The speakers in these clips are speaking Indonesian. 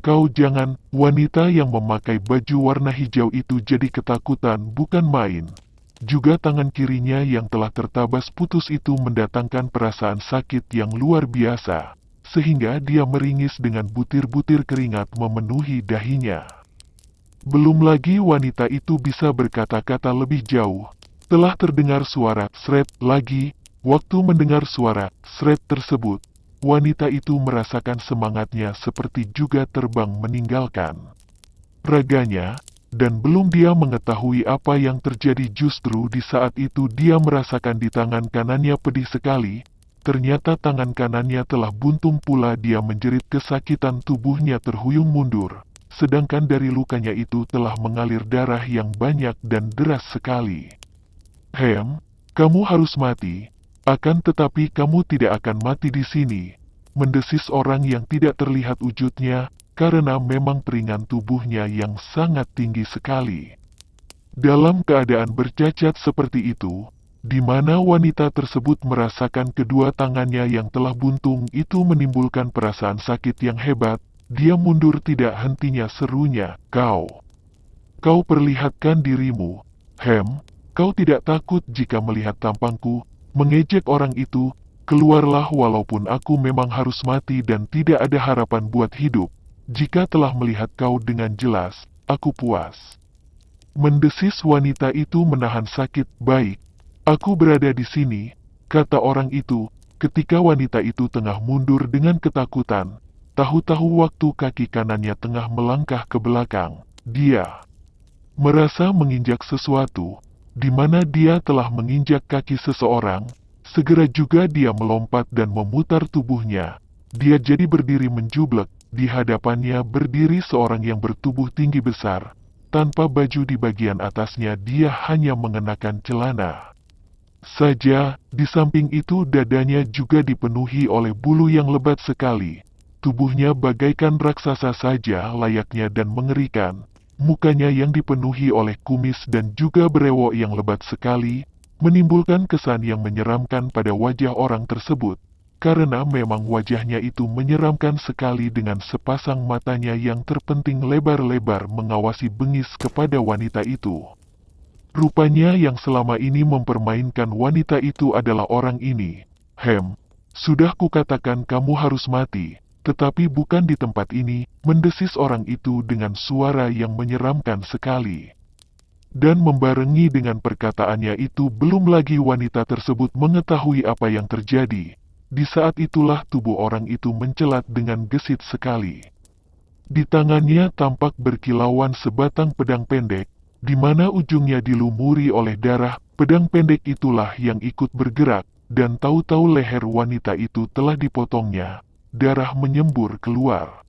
Kau jangan." Wanita yang memakai baju warna hijau itu jadi ketakutan bukan main. Juga tangan kirinya yang telah tertabas putus itu mendatangkan perasaan sakit yang luar biasa, sehingga dia meringis dengan butir-butir keringat memenuhi dahinya. Belum lagi wanita itu bisa berkata-kata lebih jauh. Telah terdengar suara sret lagi. Waktu mendengar suara sret tersebut, wanita itu merasakan semangatnya seperti juga terbang meninggalkan raganya, dan belum dia mengetahui apa yang terjadi justru di saat itu dia merasakan di tangan kanannya pedih sekali. Ternyata tangan kanannya telah buntung pula, dia menjerit kesakitan, tubuhnya terhuyung mundur, sedangkan dari lukanya itu telah mengalir darah yang banyak dan deras sekali. Kamu harus mati. Akan tetapi kamu tidak akan mati di sini," mendesis orang yang tidak terlihat wujudnya, karena memang keringan tubuhnya yang sangat tinggi sekali. Dalam keadaan bercacat seperti itu, di mana wanita tersebut merasakan kedua tangannya yang telah buntung itu menimbulkan perasaan sakit yang hebat, dia mundur tidak hentinya serunya, Kau perlihatkan dirimu. Kau tidak takut jika melihat tampangku?" Mengejek orang itu, "Keluarlah walaupun aku memang harus mati dan tidak ada harapan buat hidup. Jika telah melihat kau dengan jelas, aku puas." Mendesis wanita itu menahan sakit. "Baik, aku berada di sini," kata orang itu, ketika wanita itu tengah mundur dengan ketakutan. Tahu-tahu waktu kaki kanannya tengah melangkah ke belakang, dia merasa menginjak sesuatu. Di mana dia telah menginjak kaki seseorang, segera juga dia melompat dan memutar tubuhnya. Dia jadi berdiri menjublek, di hadapannya berdiri seorang yang bertubuh tinggi besar. Tanpa baju di bagian atasnya, dia hanya mengenakan celana saja. Di samping itu dadanya juga dipenuhi oleh bulu yang lebat sekali. Tubuhnya bagaikan raksasa saja layaknya dan mengerikan. Mukanya yang dipenuhi oleh kumis dan juga berewok yang lebat sekali, menimbulkan kesan yang menyeramkan pada wajah orang tersebut, karena memang wajahnya itu menyeramkan sekali dengan sepasang matanya yang terpenting lebar-lebar mengawasi bengis kepada wanita itu. Rupanya yang selama ini mempermainkan wanita itu adalah orang ini. Sudah kukatakan kamu harus mati. Tetapi bukan di tempat ini," mendesis orang itu dengan suara yang menyeramkan sekali. Dan membarengi dengan perkataannya itu, belum lagi wanita tersebut mengetahui apa yang terjadi. Di saat itulah tubuh orang itu mencelat dengan gesit sekali. Di tangannya tampak berkilauan sebatang pedang pendek, di mana ujungnya dilumuri oleh darah. Pedang pendek itulah yang ikut bergerak, dan tahu-tahu leher wanita itu telah dipotongnya. Darah menyembur keluar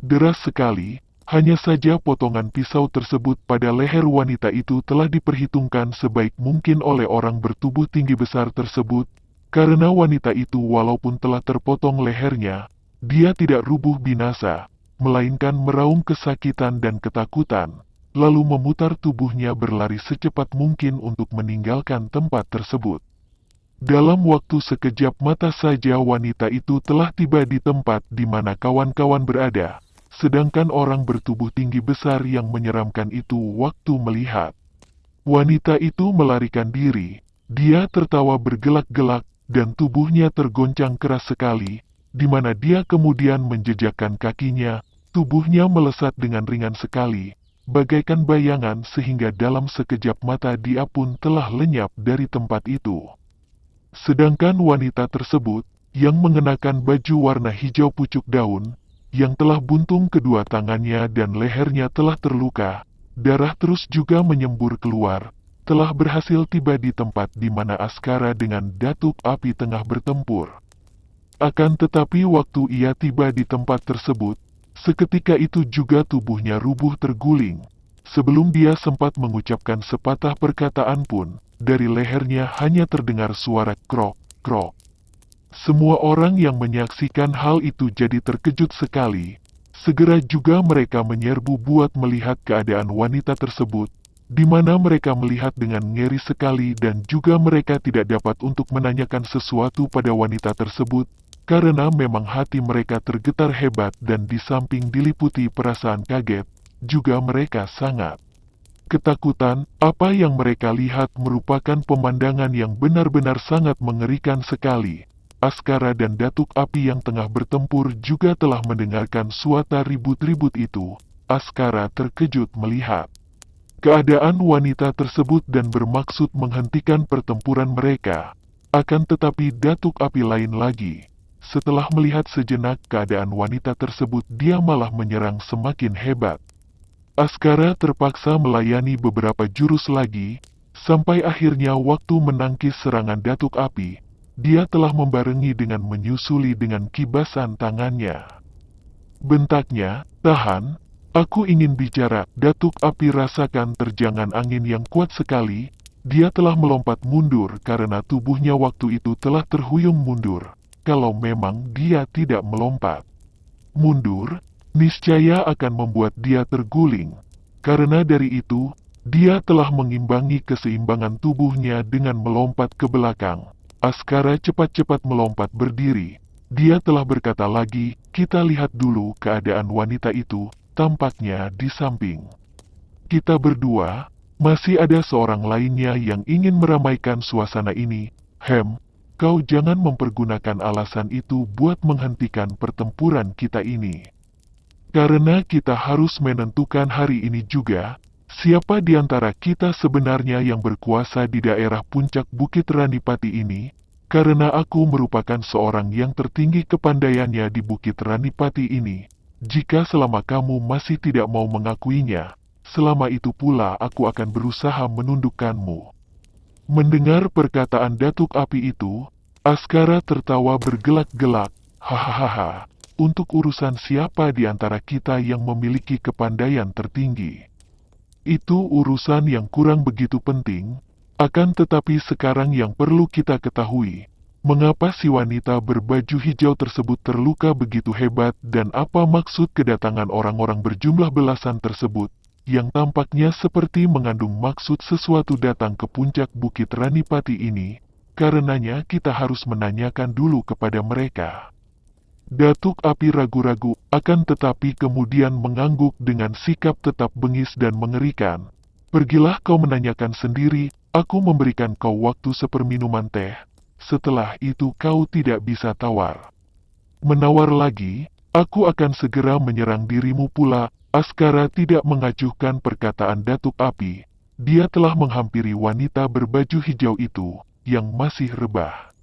deras sekali. Hanya saja potongan pisau tersebut pada leher wanita itu telah diperhitungkan sebaik mungkin oleh orang bertubuh tinggi besar tersebut, karena wanita itu walaupun telah terpotong lehernya, dia tidak rubuh binasa, melainkan meraung kesakitan dan ketakutan, lalu memutar tubuhnya berlari secepat mungkin untuk meninggalkan tempat tersebut. Dalam waktu sekejap mata saja wanita itu telah tiba di tempat di mana kawan-kawan berada, sedangkan orang bertubuh tinggi besar yang menyeramkan itu waktu melihat wanita itu melarikan diri, dia tertawa bergelak-gelak dan tubuhnya tergoncang keras sekali, di mana dia kemudian menjejakkan kakinya, tubuhnya melesat dengan ringan sekali, bagaikan bayangan sehingga dalam sekejap mata dia pun telah lenyap dari tempat itu. Sedangkan wanita tersebut, yang mengenakan baju warna hijau pucuk daun, yang telah buntung kedua tangannya dan lehernya telah terluka, darah terus juga menyembur keluar, telah berhasil tiba di tempat di mana Askara dengan Datuk Api tengah bertempur. Akan tetapi waktu ia tiba di tempat tersebut, seketika itu juga tubuhnya rubuh terguling. Sebelum dia sempat mengucapkan sepatah perkataan pun, dari lehernya hanya terdengar suara krok, krok. Semua orang yang menyaksikan hal itu jadi terkejut sekali. Segera juga mereka menyerbu buat melihat keadaan wanita tersebut, di mana mereka melihat dengan ngeri sekali dan juga mereka tidak dapat untuk menanyakan sesuatu pada wanita tersebut, karena memang hati mereka tergetar hebat dan di samping diliputi perasaan kaget, juga mereka sangat ketakutan. Apa yang mereka lihat merupakan pemandangan yang benar-benar sangat mengerikan sekali. Askara dan Datuk Api yang tengah bertempur juga telah mendengarkan suara ribut-ribut itu. Askara terkejut melihat keadaan wanita tersebut dan bermaksud menghentikan pertempuran mereka. Akan tetapi Datuk Api lain lagi. Setelah melihat sejenak keadaan wanita tersebut, dia malah menyerang semakin hebat. Askara terpaksa melayani beberapa jurus lagi, sampai akhirnya waktu menangkis serangan Datuk Api, dia telah membarengi dengan menyusuli dengan kibasan tangannya. Bentaknya, "Tahan, aku ingin bicara." Datuk Api rasakan terjangan angin yang kuat sekali, dia telah melompat mundur karena tubuhnya waktu itu telah terhuyung mundur. Kalau memang dia tidak melompat mundur, niscaya akan membuat dia terguling. Karena dari itu, dia telah mengimbangi keseimbangan tubuhnya dengan melompat ke belakang. Askara cepat-cepat melompat berdiri. Dia telah berkata lagi, "Kita lihat dulu keadaan wanita itu, tampaknya di samping kita berdua, masih ada seorang lainnya yang ingin meramaikan suasana ini. Kau jangan mempergunakan alasan itu buat menghentikan pertempuran kita ini. Karena kita harus menentukan hari ini juga, siapa di antara kita sebenarnya yang berkuasa di daerah puncak Bukit Ranipati ini, karena aku merupakan seorang yang tertinggi kepandaiannya di Bukit Ranipati ini. Jika selama kamu masih tidak mau mengakuinya, selama itu pula aku akan berusaha menundukkanmu." Mendengar perkataan Datuk Api itu, Askara tertawa bergelak-gelak. "Hahaha, untuk urusan siapa di antara kita yang memiliki kepandaian tertinggi? Itu urusan yang kurang begitu penting. Akan tetapi sekarang yang perlu kita ketahui, mengapa si wanita berbaju hijau tersebut terluka begitu hebat dan apa maksud kedatangan orang-orang berjumlah belasan tersebut, yang tampaknya seperti mengandung maksud sesuatu datang ke puncak Bukit Ranipati ini. Karenanya kita harus menanyakan dulu kepada mereka." Datuk Api ragu-ragu, akan tetapi kemudian mengangguk dengan sikap tetap bengis dan mengerikan. "Pergilah kau menanyakan sendiri, aku memberikan kau waktu seperminuman teh. Setelah itu kau tidak bisa tawar. Menawar lagi, aku akan segera menyerang dirimu pula." Askara tidak mengacuhkan perkataan Datuk Api. Dia telah menghampiri wanita berbaju hijau itu, yang masih rebah.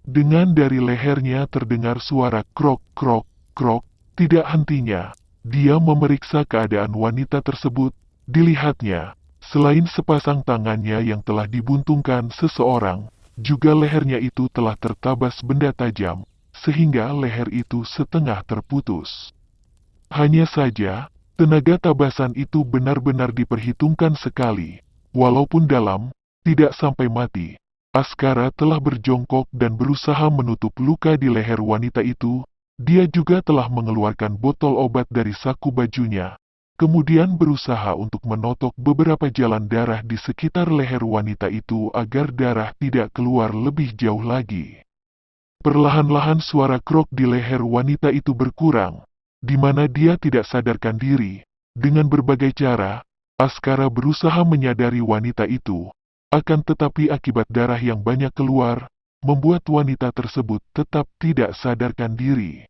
Dengan dari lehernya terdengar suara krok, krok, krok, tidak hentinya. Dia memeriksa keadaan wanita tersebut. Dilihatnya, selain sepasang tangannya yang telah dibuntungkan seseorang, juga lehernya itu telah tertabas benda tajam, sehingga leher itu setengah terputus. Hanya saja, tenaga tabasan itu benar-benar diperhitungkan sekali. Walaupun dalam, tidak sampai mati. Askara telah berjongkok dan berusaha menutup luka di leher wanita itu. Dia juga telah mengeluarkan botol obat dari saku bajunya. Kemudian berusaha untuk menotok beberapa jalan darah di sekitar leher wanita itu agar darah tidak keluar lebih jauh lagi. Perlahan-lahan suara krok di leher wanita itu berkurang, di mana dia tidak sadarkan diri. Dengan berbagai cara, Askara berusaha menyadari wanita itu. Akan tetapi akibat darah yang banyak keluar, membuat wanita tersebut tetap tidak sadarkan diri.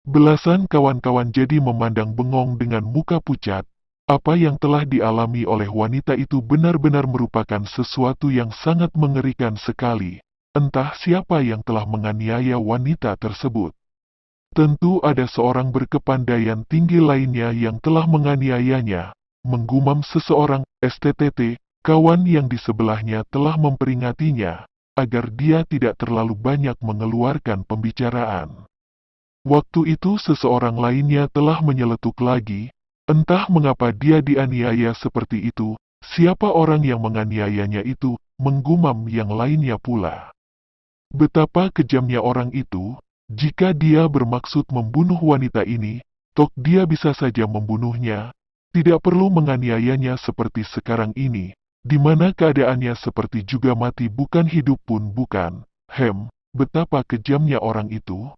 Belasan kawan-kawan jadi memandang bengong dengan muka pucat. Apa yang telah dialami oleh wanita itu benar-benar merupakan sesuatu yang sangat mengerikan sekali. Entah siapa yang telah menganiaya wanita tersebut. Tentu ada seorang berkepandaian tinggi lainnya yang telah menganiayanya, menggumam seseorang. STTT, kawan yang di sebelahnya telah memperingatinya, agar dia tidak terlalu banyak mengeluarkan pembicaraan. Waktu itu seseorang lainnya telah menyeletuk lagi, entah mengapa dia dianiaya seperti itu, siapa orang yang menganiayanya itu, menggumam yang lainnya pula. Betapa kejamnya orang itu. Jika dia bermaksud membunuh wanita ini, toh dia bisa saja membunuhnya. Tidak perlu menganiayanya seperti sekarang ini, di mana keadaannya seperti juga mati bukan hidup pun bukan. betapa kejamnya orang itu.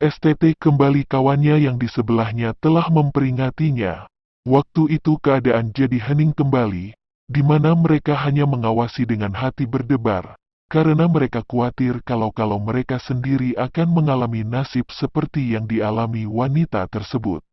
STT kembali kawannya yang di sebelahnya telah memperingatinya. Waktu itu keadaan jadi hening kembali, di mana mereka hanya mengawasi dengan hati berdebar, karena mereka khawatir kalau mereka sendiri akan mengalami nasib seperti yang dialami wanita tersebut.